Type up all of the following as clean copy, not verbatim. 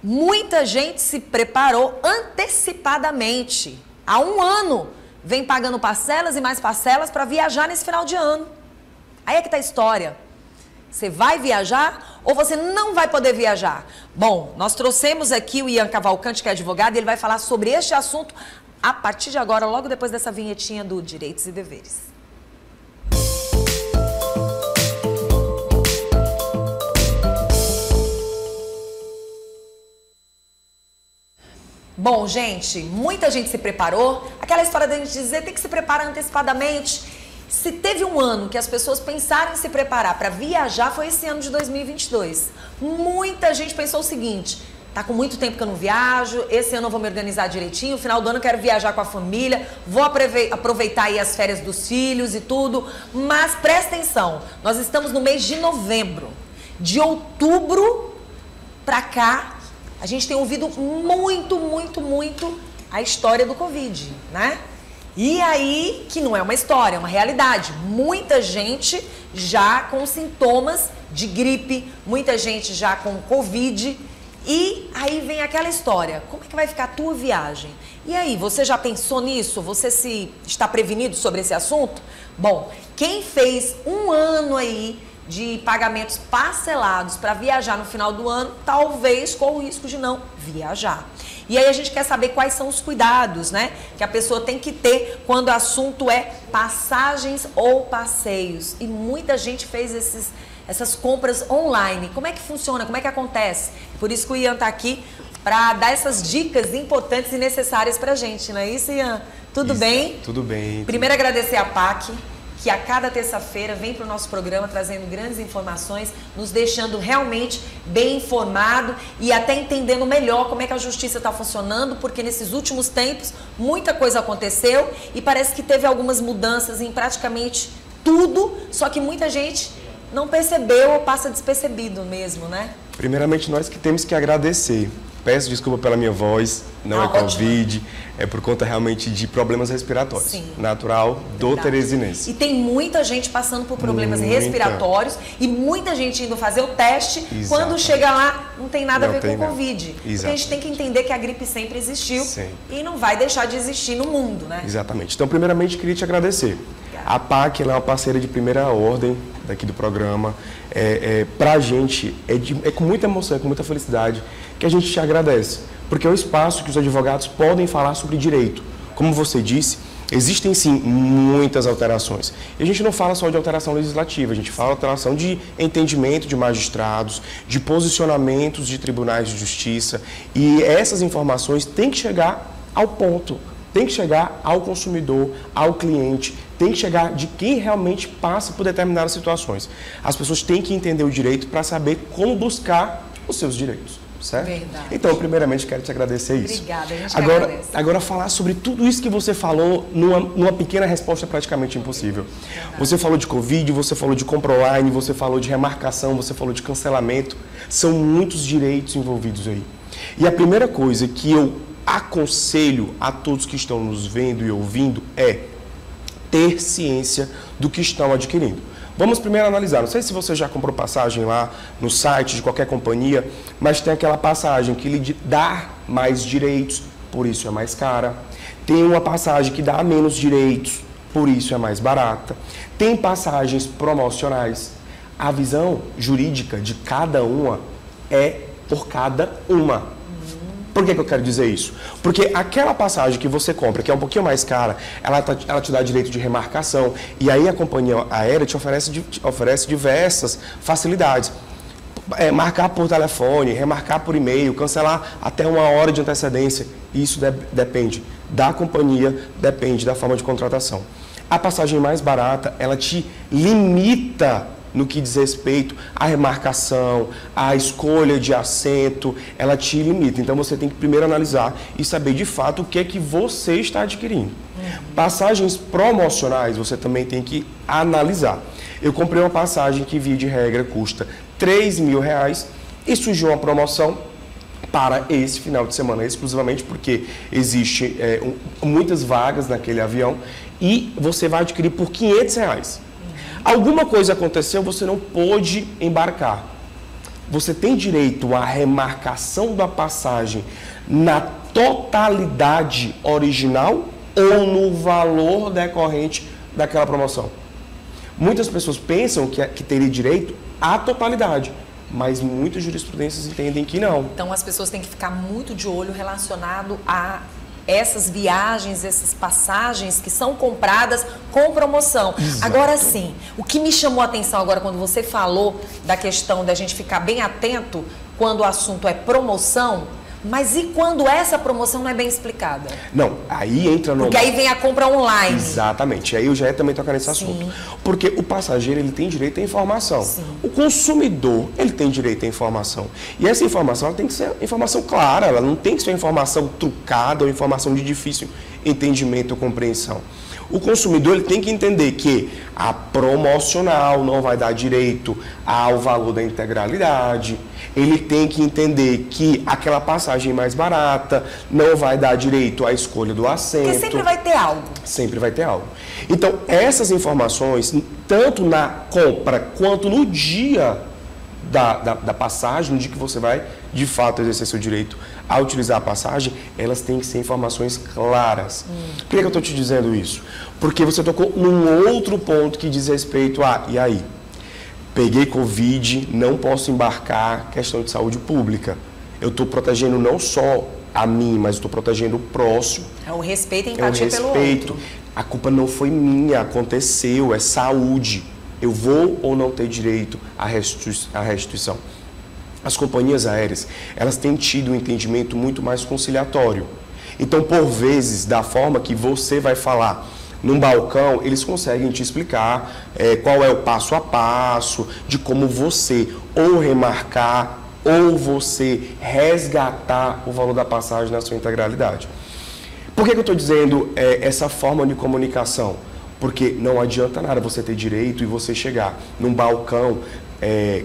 Muita gente se preparou antecipadamente. Há um ano vem pagando parcelas e mais parcelas para viajar nesse final de ano. Aí é que está a história. Você vai viajar ou você não vai poder viajar? Bom, nós trouxemos aqui o Ian Cavalcante, que é advogado, e ele vai falar sobre este assunto a partir de agora, logo depois dessa vinhetinha do Direitos e Deveres. Bom, gente, muita gente se preparou. Aquela história da gente dizer tem que se preparar antecipadamente. Se teve um ano que as pessoas pensaram em se preparar para viajar, foi esse ano de 2022. Muita gente pensou o seguinte: tá com muito tempo que eu não viajo, esse ano eu vou me organizar direitinho, no final do ano eu quero viajar com a família, vou aproveitar aí as férias dos filhos e tudo. Mas presta atenção, nós estamos no mês de novembro. De outubro para cá, a gente tem ouvido muito a história do Covid, né? E aí, que não é uma história, é uma realidade. Muita gente já com sintomas de gripe, muita gente já com Covid. E aí vem aquela história, como é que vai ficar a tua viagem? E aí, você já pensou nisso? Você está prevenido sobre esse assunto? Bom, quem fez um ano aí de pagamentos parcelados para viajar no final do ano, talvez corra o risco de não viajar. E aí a gente quer saber quais são os cuidados, né, que a pessoa tem que ter quando o assunto é passagens ou passeios. E muita gente fez essas compras online. Como é que funciona? Como é que acontece? Por isso que o Ian está aqui para dar essas dicas importantes e necessárias para a gente, não é isso, Ian? Tudo bem? Tudo bem. Primeiro agradecer a PAC, que a cada terça-feira vem para o nosso programa trazendo grandes informações, nos deixando realmente bem informado e até entendendo melhor como é que a justiça está funcionando, porque nesses últimos tempos muita coisa aconteceu e parece que teve algumas mudanças em praticamente tudo, só que muita gente não percebeu ou passa despercebido mesmo, né? Primeiramente, nós que temos que agradecer. Peço desculpa pela minha voz, não é Covid, é por conta realmente de problemas respiratórios. Sim. Natural do teresinense. E tem muita gente passando por problemas respiratórios e muita gente indo fazer o teste. Exatamente. Quando chega lá não tem nada a ver com Covid. Porque a gente tem que entender que a gripe sempre existiu e não vai deixar de existir no mundo, né? Exatamente. Então, primeiramente, queria te agradecer. A PAC, ela é uma parceira de primeira ordem daqui do programa. Pra gente, é com muita emoção, é com muita felicidade que a gente te agradece. Porque é o espaço que os advogados podem falar sobre direito. Como você disse, existem sim muitas alterações. E a gente não fala só de alteração legislativa, a gente fala de alteração de entendimento de magistrados, de posicionamentos de tribunais de justiça. E essas informações têm que chegar ao ponto. Tem que chegar ao consumidor, ao cliente, tem que chegar de quem realmente passa por determinadas situações. As pessoas têm que entender o direito para saber como buscar os seus direitos, certo? Verdade. Então, primeiramente, quero te agradecer isso. Obrigada, a gente agradece. Agora, falar sobre tudo isso que você falou numa pequena resposta praticamente impossível. Verdade. Você falou de Covid, você falou de compra online, você falou de remarcação, você falou de cancelamento. São muitos direitos envolvidos aí. E a primeira coisa que eu aconselho a todos que estão nos vendo e ouvindo é ter ciência do que estão adquirindo. Vamos primeiro analisar, não sei se você já comprou passagem lá no site de qualquer companhia, mas tem aquela passagem que lhe dá mais direitos, por isso é mais cara. Tem uma passagem que dá menos direitos, por isso é mais barata. Tem passagens promocionais. A visão jurídica de cada uma é por cada uma. Por que eu quero dizer isso? Porque aquela passagem que você compra, que é um pouquinho mais cara, ela te dá direito de remarcação. E aí a companhia aérea te oferece diversas facilidades. Marcar por telefone, remarcar por e-mail, cancelar até 1 hora de antecedência. Isso depende da companhia, depende da forma de contratação. A passagem mais barata, ela te limita no que diz respeito à remarcação, à escolha de assento, ela te limita. Então, você tem que primeiro analisar e saber, de fato, o que é que você está adquirindo. Passagens promocionais, você também tem que analisar. Eu comprei uma passagem que, via de regra, custa R$3.000 e surgiu uma promoção para esse final de semana, exclusivamente porque existe muitas vagas naquele avião e você vai adquirir por R$500. Alguma coisa aconteceu, você não pôde embarcar. você tem direito à remarcação da passagem na totalidade original ou no valor decorrente daquela promoção. Muitas pessoas pensam que teria direito à totalidade, mas muitas jurisprudências entendem que não. Então as pessoas têm que ficar muito de olho relacionado a essas viagens, essas passagens que são compradas com promoção. Exato. Agora sim, o que me chamou a atenção agora quando você falou da questão da gente ficar bem atento quando o assunto é promoção, mas e quando essa promoção não é bem explicada? Não, aí entra no... Porque aí vem a compra online. Exatamente, aí eu já ia também tocar nesse assunto. Porque o passageiro, ele tem direito à informação. Sim. O consumidor, ele tem direito à informação. E essa informação, ela tem que ser informação clara, ela não tem que ser informação trucada ou informação de difícil entendimento ou compreensão. O consumidor, ele tem que entender que a promocional não vai dar direito ao valor da integralidade. Ele tem que entender que aquela passagem mais barata não vai dar direito à escolha do assento. Porque sempre vai ter algo. Sempre vai ter algo. Então, essas informações, tanto na compra quanto no dia da passagem, no dia que você vai, de fato, exercer seu direito a utilizar a passagem, elas têm que ser informações claras. Por que eu estou te dizendo isso? Porque você tocou num outro ponto que diz respeito a, e aí? Peguei Covid, não posso embarcar, questão de saúde pública. Eu estou protegendo não só a mim, mas estou protegendo o próximo. É o respeito e empatia pelo outro. A culpa não foi minha, aconteceu, é saúde. Eu vou ou não ter direito à restituição? As companhias aéreas, elas têm tido um entendimento muito mais conciliatório. Então, por vezes, da forma que você vai falar num balcão, eles conseguem te explicar qual é o passo a passo, de como você ou remarcar ou você resgatar o valor da passagem na sua integralidade. Por que eu estou dizendo essa forma de comunicação? Porque não adianta nada você ter direito e você chegar num balcão,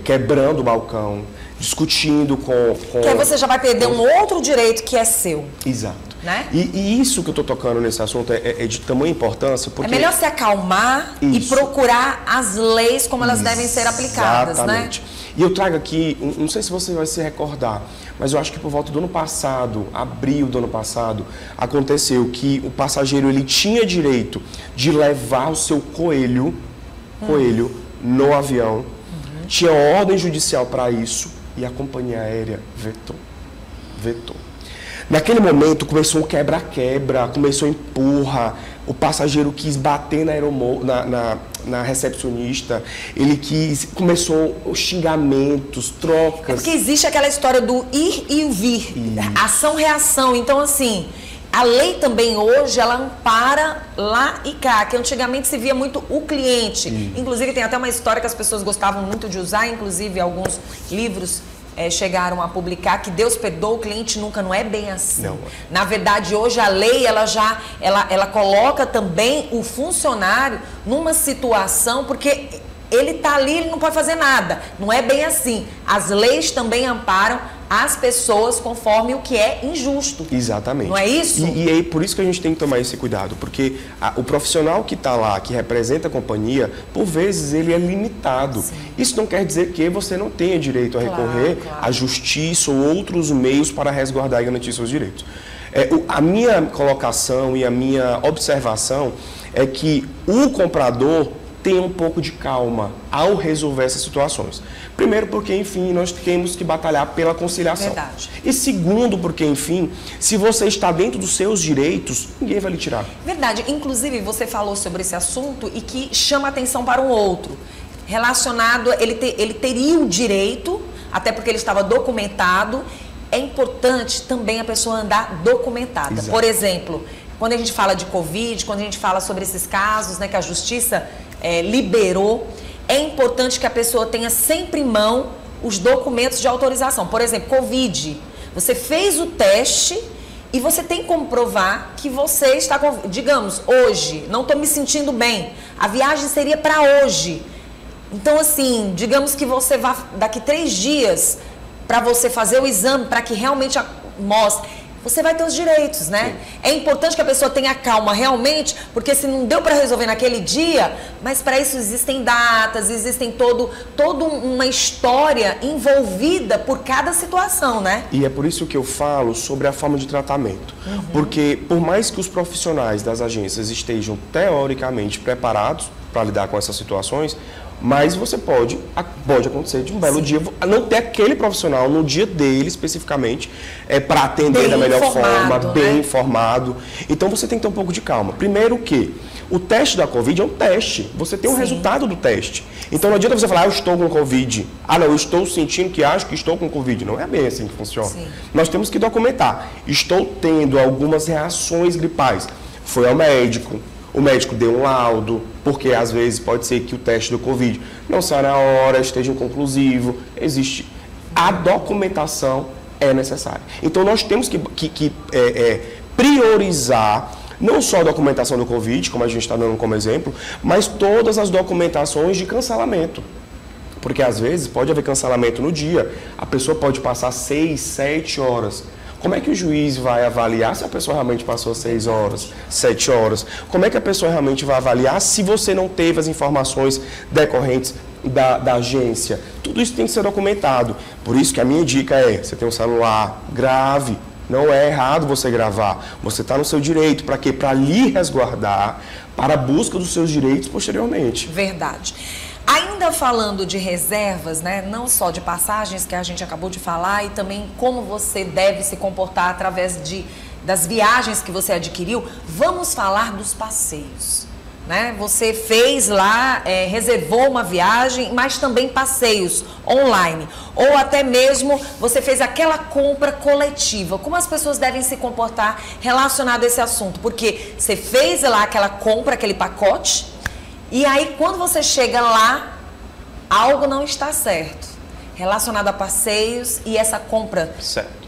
quebrando o balcão, discutindo com... Que aí você já vai perder um outro direito que é seu. Exato. Né? E isso que eu estou tocando nesse assunto é de tamanha importância, porque... É melhor se acalmar e procurar as leis como elas devem ser aplicadas, exatamente, né? E eu trago aqui, não sei se você vai se recordar, mas eu acho que por volta do ano passado, abril do ano passado, aconteceu que o passageiro ele tinha direito de levar o seu coelho no avião, tinha ordem judicial para isso e a companhia aérea vetou. Naquele momento começou um quebra-quebra, começou empurra, o passageiro quis bater na recepcionista, começou os xingamentos, trocas. É porque existe aquela história do ir e o vir, ação-reação. Então, assim, a lei também hoje, ela ampara lá e cá, que antigamente se via muito o cliente. Inclusive, tem até uma história que as pessoas gostavam muito de usar, inclusive alguns livros chegaram a publicar que Deus perdoa o cliente nunca, não é bem assim. Não. Na verdade, hoje a lei, ela coloca também o funcionário numa situação, porque ele está ali, ele não pode fazer nada. Não é bem assim. As leis também amparam as pessoas conforme o que é injusto. Exatamente. Não é isso? E é por isso que a gente tem que tomar esse cuidado, porque o profissional que está lá, que representa a companhia, por vezes ele é limitado. Sim. Isso não quer dizer que você não tenha direito a recorrer à justiça ou outros meios para resguardar e garantir seus direitos. A minha colocação e a minha observação é que o comprador tenha um pouco de calma ao resolver essas situações. Primeiro, porque, enfim, nós temos que batalhar pela conciliação. Verdade. E segundo, porque, enfim, se você está dentro dos seus direitos, ninguém vai lhe tirar. Verdade. Inclusive, você falou sobre esse assunto e que chama atenção para um outro. Relacionado, ele teria o direito, até porque ele estava documentado. É importante também a pessoa andar documentada. Exato. Por exemplo, quando a gente fala de Covid, quando a gente fala sobre esses casos, né, que a Justiça liberou, é importante que a pessoa tenha sempre em mão os documentos de autorização. Por exemplo, Covid, você fez o teste e você tem como provar que você está, digamos, hoje, não estou me sentindo bem, a viagem seria para hoje. Então, assim, digamos que você vá daqui 3 dias para você fazer o exame, para que realmente mostre. você vai ter os direitos, né? Sim. É importante que a pessoa tenha calma realmente, porque se não deu para resolver naquele dia, mas para isso existem datas, existem toda uma história envolvida por cada situação, né? E é por isso que eu falo sobre a forma de tratamento. Porque por mais que os profissionais das agências estejam teoricamente preparados para lidar com essas situações, mas você pode acontecer de um belo dia não ter aquele profissional no dia dele especificamente para atender bem da melhor informado, forma, bem né? informado. Então você tem que ter um pouco de calma. Primeiro que o teste da Covid é um teste. Você tem um resultado do teste. Então não adianta você falar, eu estou com Covid. Ah, não, eu estou sentindo que acho que estou com Covid. Não é bem assim que funciona. Sim. Nós temos que documentar. Estou tendo algumas reações gripais. Foi ao médico. O médico deu um laudo, porque às vezes pode ser que o teste do Covid não saia na hora, esteja inconclusivo. Existe. A documentação é necessária. Então nós temos que priorizar não só a documentação do Covid, como a gente está dando como exemplo, mas todas as documentações de cancelamento. Porque às vezes pode haver cancelamento no dia, a pessoa pode passar 6, 7 horas. Como é que o juiz vai avaliar se a pessoa realmente passou 6 horas, 7 horas? Como é que a pessoa realmente vai avaliar se você não teve as informações decorrentes da agência? Tudo isso tem que ser documentado. Por isso que a minha dica é, você tem um celular, grave. Não é errado você gravar. Você está no seu direito. Para quê? Para lhe resguardar, para a busca dos seus direitos posteriormente. Verdade. Ainda falando de reservas, né, não só de passagens que a gente acabou de falar e também como você deve se comportar através das viagens que você adquiriu, vamos falar dos passeios. Né? Você fez lá, reservou uma viagem, mas também passeios online. Ou até mesmo você fez aquela compra coletiva. Como as pessoas devem se comportar relacionado a esse assunto? Porque você fez lá aquela compra, aquele pacote, e aí quando você chega lá, algo não está certo. Relacionado a passeios e essa compra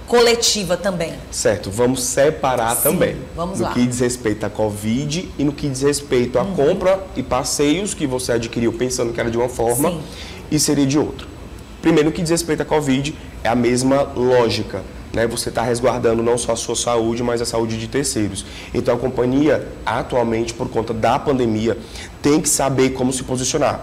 coletiva também. Certo, vamos separar também. Vamos lá. No que diz respeito à Covid e no que diz respeito à compra e passeios que você adquiriu pensando que era de uma forma e seria de outra. Primeiro, no que diz respeito à Covid, é a mesma lógica. Né? Você está resguardando não só a sua saúde, mas a saúde de terceiros. Então a companhia, atualmente, por conta da pandemia, tem que saber como se posicionar.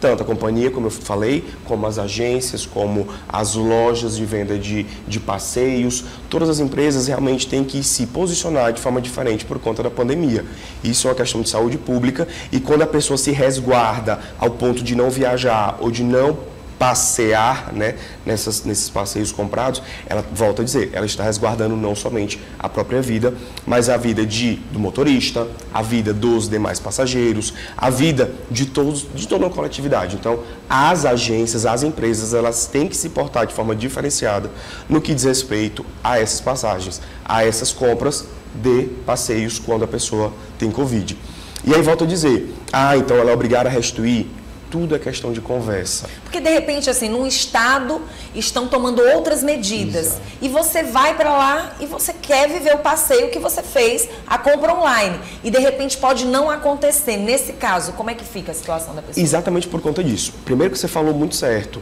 Tanto a companhia, como eu falei, como as agências, como as lojas de venda de passeios, todas as empresas realmente têm que se posicionar de forma diferente por conta da pandemia. Isso é uma questão de saúde pública e quando a pessoa se resguarda ao ponto de não viajar ou de não passear, né, nesses passeios comprados, ela, volta a dizer, ela está resguardando não somente a própria vida, mas a vida do motorista, a vida dos demais passageiros, a vida de toda a coletividade. Então, as agências, as empresas, elas têm que se portar de forma diferenciada no que diz respeito a essas passagens, a essas compras de passeios quando a pessoa tem Covid. E aí, volto a dizer, então ela é obrigada a restituir. Tudo é questão de conversa. Porque, de repente, assim, num estado estão tomando outras medidas. Exato. E você vai para lá e você quer viver o passeio que você fez, a compra online. E, de repente, pode não acontecer. Nesse caso, como é que fica a situação da pessoa? Exatamente por conta disso. Primeiro que você falou muito certo.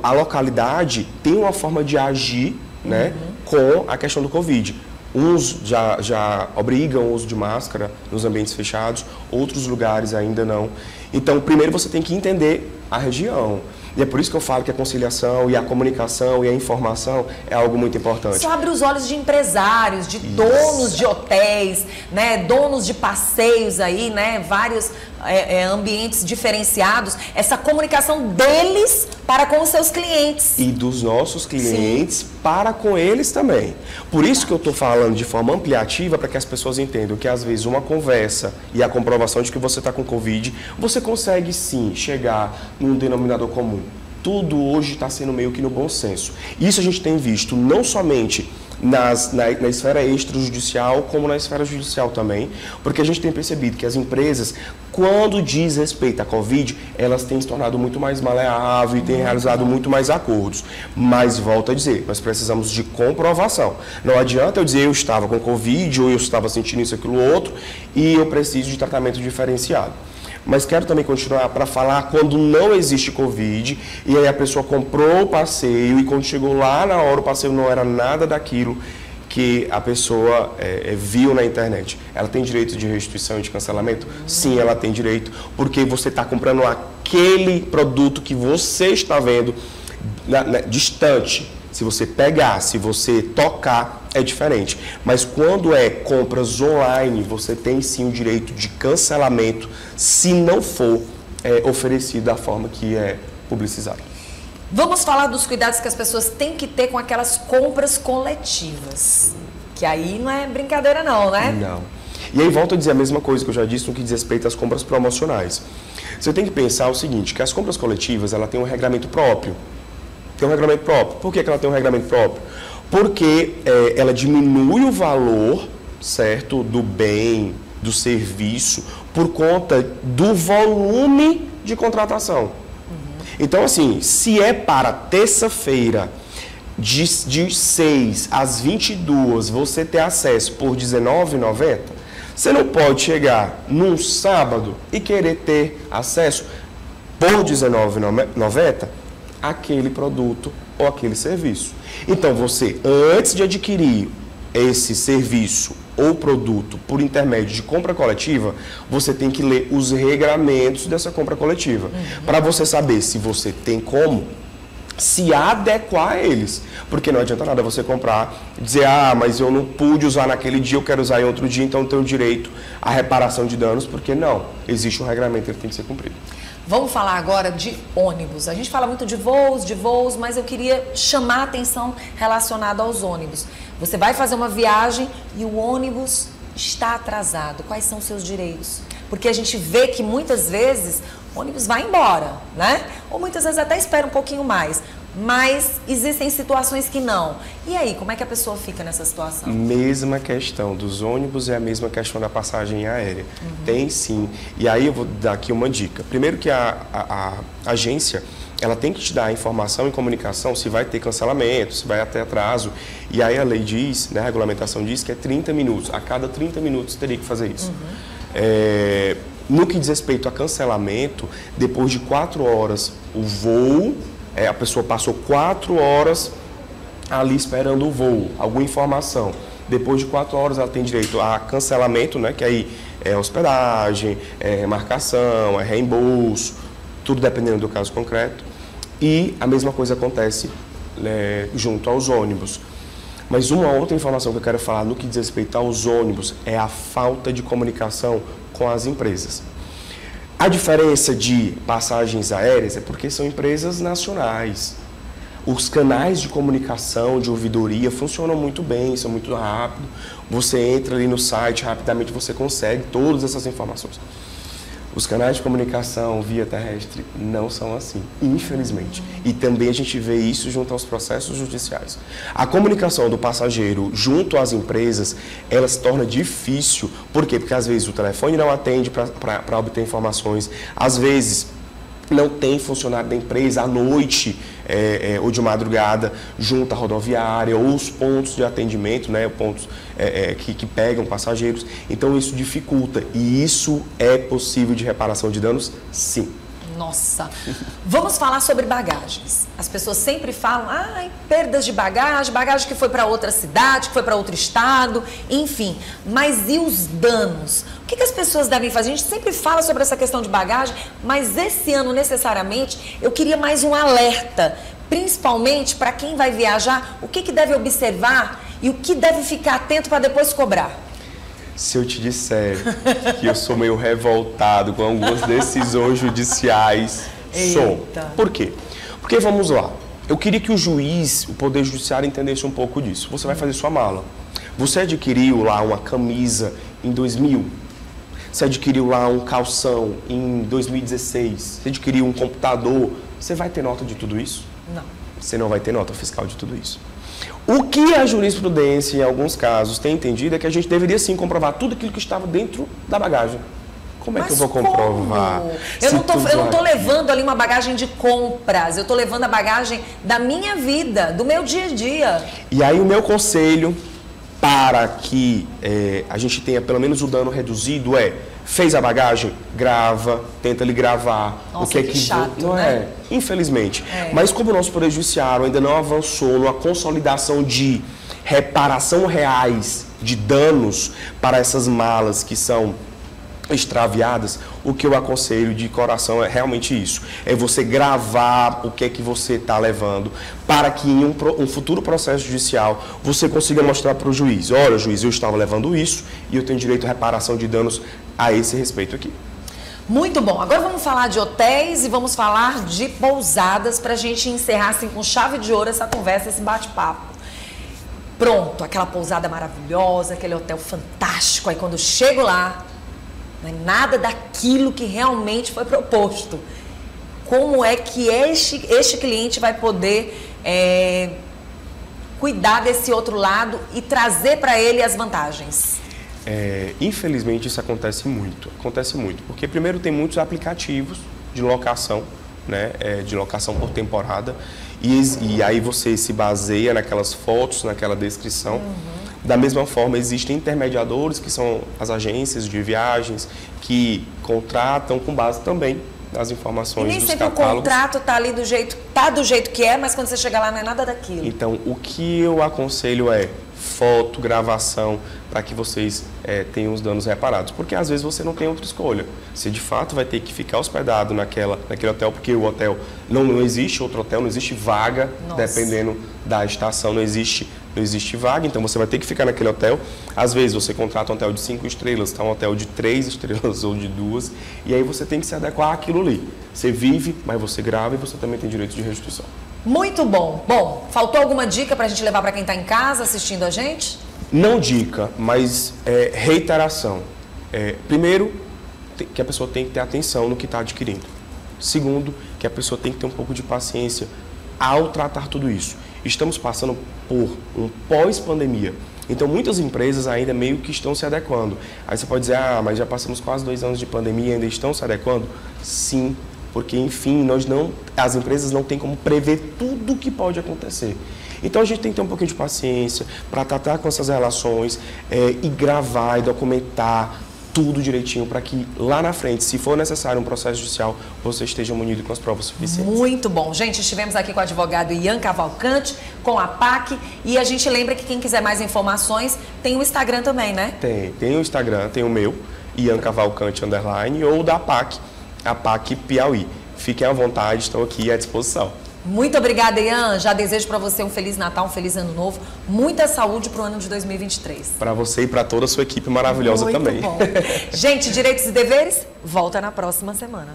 A localidade tem uma forma de agir, né, com a questão do Covid. Uns já obrigam o uso de máscara nos ambientes fechados, outros lugares ainda não. Então, primeiro você tem que entender a região. E é por isso que eu falo que a conciliação e a comunicação e a informação é algo muito importante. Isso abre os olhos de empresários, de donos de hotéis, né, donos de passeios aí, né, vários ambientes diferenciados. Essa comunicação deles para com os seus clientes. E dos nossos clientes para com eles também. Por isso que eu estou falando de forma ampliativa para que as pessoas entendam que às vezes uma conversa e a comprovação de que você está com Covid, você consegue sim chegar num denominador comum. Tudo hoje está sendo meio que no bom senso. Isso a gente tem visto não somente na esfera extrajudicial, como na esfera judicial também, porque a gente tem percebido que as empresas, quando diz respeito à Covid, elas têm se tornado muito mais maleáveis e têm realizado muito mais acordos. Mas, volto a dizer, nós precisamos de comprovação. Não adianta eu dizer eu estava com Covid ou eu estava sentindo isso, aquilo, outro, e eu preciso de tratamento diferenciado. Mas quero também continuar para falar quando não existe Covid e aí a pessoa comprou o passeio e quando chegou lá na hora o passeio não era nada daquilo que a pessoa viu na internet, ela tem direito de restituição e de cancelamento? Sim, ela tem direito, porque você está comprando aquele produto que você está vendo distante. Se você pegar, se você tocar, é diferente. Mas quando é compras online, você tem sim o direito de cancelamento se não for oferecido da forma que é publicizado. Vamos falar dos cuidados que as pessoas têm que ter com aquelas compras coletivas. Que aí não é brincadeira não, né? Não. E aí volto a dizer a mesma coisa que eu já disse no que diz respeito às compras promocionais. Você tem que pensar o seguinte, que as compras coletivas, ela tem um regramento próprio. Tem um regramento próprio. Por que ela tem um regramento próprio? Porque ela diminui o valor, certo, do bem, do serviço, por conta do volume de contratação. Então, assim, se é para terça-feira, de 6 às 22, você ter acesso por R$19,90, você não pode chegar num sábado e querer ter acesso por R$19,90 àquele produto ou aquele serviço. Então, você, antes de adquirir esse serviço ou produto por intermédio de compra coletiva, você tem que ler os regramentos dessa compra coletiva, para você saber se você tem como se adequar a eles. Porque não adianta nada você comprar e dizer, mas eu não pude usar naquele dia, eu quero usar em outro dia, então eu tenho direito à reparação de danos, porque não, existe um regramento, ele tem que ser cumprido. Vamos falar agora de ônibus. A gente fala muito de voos, mas eu queria chamar a atenção relacionada aos ônibus. Você vai fazer uma viagem e o ônibus está atrasado. Quais são os seus direitos? Porque a gente vê que muitas vezes o ônibus vai embora, né? Ou muitas vezes até espera um pouquinho mais. Mas existem situações que não. E aí, como é que a pessoa fica nessa situação? Mesma questão dos ônibus é a mesma questão da passagem aérea. Tem sim. E aí eu vou dar aqui uma dica. Primeiro que a agência, ela tem que te dar a informação e comunicação se vai ter cancelamento, se vai ter atraso. E aí a lei diz, né, a regulamentação diz que é 30 minutos. A cada 30 minutos teria que fazer isso. No que diz respeito a cancelamento, depois de 4 horas o voo, a pessoa passou 4 horas ali esperando o voo, alguma informação. Depois de 4 horas ela tem direito a cancelamento, né, que aí é hospedagem, é remarcação, é reembolso, tudo dependendo do caso concreto. E a mesma coisa acontece junto aos ônibus. Mas uma outra informação que eu quero falar no que diz respeito aos ônibus é a falta de comunicação com as empresas. A diferença de passagens aéreas é porque são empresas nacionais. Os canais de comunicação, de ouvidoria, funcionam muito bem, são muito rápidos. Você entra ali no site, rapidamente você consegue todas essas informações. Os canais de comunicação via terrestre não são assim, infelizmente. E também a gente vê isso junto aos processos judiciais. A comunicação do passageiro junto às empresas, ela se torna difícil. Por quê? Porque às vezes o telefone não atende para obter informações, às vezes não tem funcionário da empresa à noite ou de madrugada junto à rodoviária ou os pontos de atendimento, né, pontos que pegam passageiros. Então isso dificulta. E isso é possível de reparação de danos? Sim. Nossa! Vamos falar sobre bagagens. As pessoas sempre falam, perdas de bagagem que foi para outra cidade, que foi para outro estado, enfim. Mas e os danos? O que as pessoas devem fazer? A gente sempre fala sobre essa questão de bagagem, mas esse ano, necessariamente, eu queria mais um alerta, principalmente para quem vai viajar, o que deve observar e o que deve ficar atento para depois cobrar. Se eu te disser que eu sou meio revoltado com algumas decisões judiciais, sou. Por quê? Porque, vamos lá, eu queria que o juiz, o Poder Judiciário, entendesse um pouco disso. Você vai fazer sua mala. Você adquiriu lá uma camisa em 2000. Você adquiriu lá um calção em 2016. Você adquiriu um computador. Você vai ter nota de tudo isso? Não. Você não vai ter nota fiscal de tudo isso. O que a jurisprudência, em alguns casos, tem entendido é que a gente deveria sim comprovar tudo aquilo que estava dentro da bagagem. Como é que eu vou comprovar? Eu não estou levando ali uma bagagem de compras, eu estou levando a bagagem da minha vida, do meu dia a dia. E aí o meu conselho para que a gente tenha pelo menos o dano reduzido fez a bagagem? Grava, tenta lhe gravar. Nossa, o que é que chato, não né? Infelizmente. Mas como o nosso Poder Judiciário ainda não avançou numa consolidação de reparação reais de danos para essas malas que são extraviadas, o que eu aconselho de coração é realmente isso. É você gravar o que é que você está levando para que em um futuro processo judicial você consiga mostrar para o juiz. Olha, juiz, eu estava levando isso e eu tenho direito à reparação de danos a esse respeito aqui. Muito bom. Agora vamos falar de hotéis e vamos falar de pousadas para a gente encerrar assim, com chave de ouro essa conversa, esse bate-papo. Pronto, aquela pousada maravilhosa, aquele hotel fantástico. Aí quando eu chego lá, não é nada daquilo que realmente foi proposto. Como é que este cliente vai poder cuidar desse outro lado e trazer para ele as vantagens? Infelizmente isso acontece muito, porque primeiro tem muitos aplicativos de locação, né, de locação por temporada, e aí você se baseia naquelas fotos, naquela descrição. Uhum. Da mesma forma, existem intermediadores, que são as agências de viagens, que contratam com base também nas informações dos catálogos. E nem sempre o contrato está ali do jeito que é, mas quando você chega lá não é nada daquilo. Então, o que eu aconselho é foto, gravação, para que vocês tenham os danos reparados. Porque às vezes você não tem outra escolha. Você de fato vai ter que ficar hospedado naquele hotel, porque o hotel não existe outro hotel, não existe vaga. Nossa. Dependendo da estação, não existe vaga, então você vai ter que ficar naquele hotel. Às vezes você contrata um hotel de 5 estrelas, tá um hotel de 3 estrelas ou de 2, e aí você tem que se adequar àquilo ali. Você vive, mas você grava e você também tem direito de restituição. Muito bom. Bom, faltou alguma dica para a gente levar para quem está em casa assistindo a gente? Não dica, mas reiteração. Primeiro, que a pessoa tem que ter atenção no que está adquirindo. Segundo, que a pessoa tem que ter um pouco de paciência ao tratar tudo isso. Estamos passando por um pós-pandemia. Então, muitas empresas ainda meio que estão se adequando. Aí você pode dizer, mas já passamos quase 2 anos de pandemia e ainda estão se adequando? Sim, porque, enfim, as empresas não têm como prever tudo o que pode acontecer. Então, a gente tem que ter um pouquinho de paciência para tratar com essas relações e gravar e documentar tudo direitinho para que lá na frente, se for necessário um processo judicial, você esteja munido com as provas suficientes. Muito bom. Gente, estivemos aqui com o advogado Ian Cavalcante, com a PAC, e a gente lembra que quem quiser mais informações, tem o Instagram também, né? Tem o Instagram, tem o meu, Ian Cavalcante _ ou da PAC, a PAC Piauí. Fiquem à vontade, estão aqui à disposição. Muito obrigada, Ian. Já desejo para você um Feliz Natal, um Feliz Ano Novo. Muita saúde para o ano de 2023. Para você e para toda a sua equipe maravilhosa também. Muito bom. Gente, Direitos e Deveres, volta na próxima semana.